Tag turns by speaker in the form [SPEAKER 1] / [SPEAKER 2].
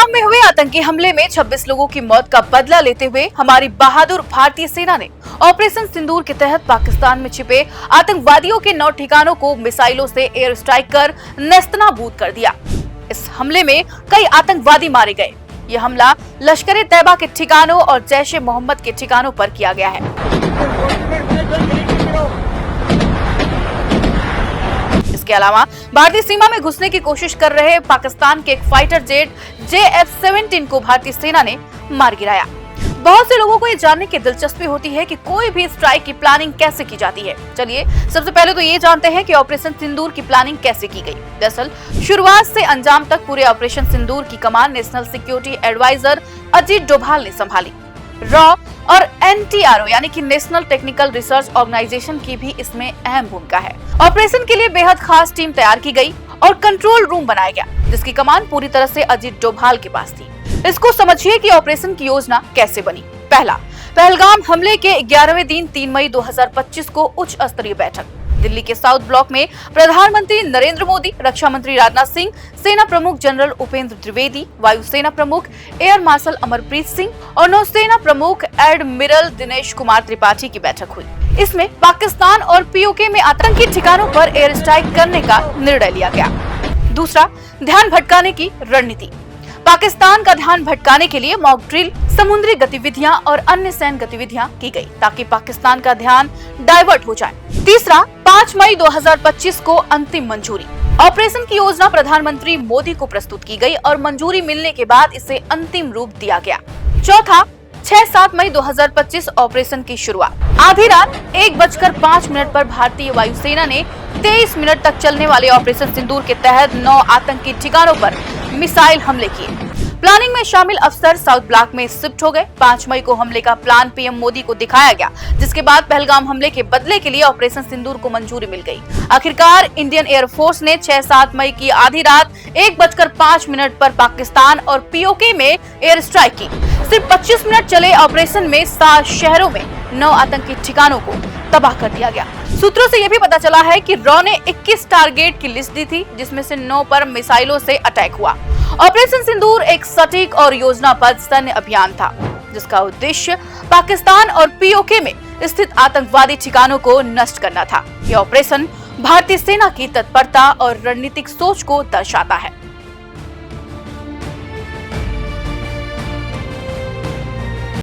[SPEAKER 1] पहलगाम में हुए आतंकी हमले में 26 लोगों की मौत का बदला लेते हुए हमारी बहादुर भारतीय सेना ने ऑपरेशन सिंदूर के तहत पाकिस्तान में छिपे आतंकवादियों के 9 ठिकानों को मिसाइलों से एयर स्ट्राइक कर नेस्तनाबूद कर दिया। इस हमले में कई आतंकवादी मारे गए। यह हमला लश्कर-ए-तैयबा के ठिकानों और जैश-ए-मोहम्मद के ठिकानों पर किया गया है। इसके अलावा भारतीय सीमा में घुसने की कोशिश कर रहे पाकिस्तान के एक फाइटर जेट JF-17 को भारतीय सेना ने मार गिराया। बहुत से लोगों को ये जानने की दिलचस्पी होती है कि कोई भी स्ट्राइक की प्लानिंग कैसे की जाती है। चलिए सबसे पहले तो ये जानते हैं कि ऑपरेशन सिंदूर की प्लानिंग कैसे की गई। दरअसल शुरुआत से अंजाम तक पूरे ऑपरेशन सिंदूर की कमान national security adviser Ajit Doval ने संभाली। रॉ और NTRO यानी कि नेशनल टेक्निकल रिसर्च ऑर्गेनाइजेशन की भी इसमें अहम भूमिका है। ऑपरेशन के लिए बेहद खास टीम तैयार की गई और कंट्रोल रूम बनाया गया, जिसकी कमान पूरी तरह से अजीत डोभाल के पास थी। इसको समझिए कि ऑपरेशन की योजना कैसे बनी। पहला, पहलगाम हमले के 11वें दिन 3 मई 2025 को उच्च स्तरीय बैठक दिल्ली के साउथ ब्लॉक में प्रधानमंत्री नरेंद्र मोदी, रक्षा मंत्री राजनाथ सिंह, सेना प्रमुख जनरल उपेंद्र द्विवेदी, वायुसेना प्रमुख एयर मार्शल अमरप्रीत सिंह और नौसेना प्रमुख एडमिरल दिनेश कुमार त्रिपाठी की बैठक हुई। इसमें पाकिस्तान और POK में आतंकी ठिकानों पर एयर स्ट्राइक करने का निर्णय लिया गया। दूसरा, ध्यान भटकाने की रणनीति। पाकिस्तान का ध्यान भटकाने के लिए मॉक ड्रिल, समुद्री गतिविधियां और अन्य सैन्य गतिविधियां की गई ताकि पाकिस्तान का ध्यान डाइवर्ट हो जाए। तीसरा, 5 मई 2025 को अंतिम मंजूरी। ऑपरेशन की योजना प्रधानमंत्री मोदी को प्रस्तुत की गई और मंजूरी मिलने के बाद इसे अंतिम रूप दिया गया। चौथा, 6-7 मई 2025 ऑपरेशन की शुरुआत। आधी रात 1:05 पर भारतीय वायुसेना ने 23 मिनट तक चलने वाले ऑपरेशन सिंदूर के तहत 9 आतंकी ठिकानों पर मिसाइल हमले किए। प्लानिंग में शामिल अफसर साउथ ब्लॉक में शिफ्ट हो गए। 5 मई को हमले का प्लान PM मोदी को दिखाया गया, जिसके बाद पहलगाम हमले के बदले के लिए ऑपरेशन सिंदूर को मंजूरी मिल गई। आखिरकार इंडियन एयरफोर्स ने 6-7 मई की आधी रात 1:05 पर पाकिस्तान और POK में एयर स्ट्राइक की। सिर्फ 25 मिनट चले ऑपरेशन में 7 शहरों में 9 आतंकी ठिकानों को तबाह कर दिया गया। सूत्रों से यह भी पता चला है कि रॉ ने 21 टारगेट की लिस्ट दी थी, जिसमें से 9 पर मिसाइलों से अटैक हुआ। ऑपरेशन सिंदूर एक सटीक और योजनाबद्ध सैन्य अभियान था, जिसका उद्देश्य पाकिस्तान और POK में स्थित आतंकवादी ठिकानों को नष्ट करना था। यह ऑपरेशन भारतीय सेना की तत्परता और रणनीतिक सोच को दर्शाता है।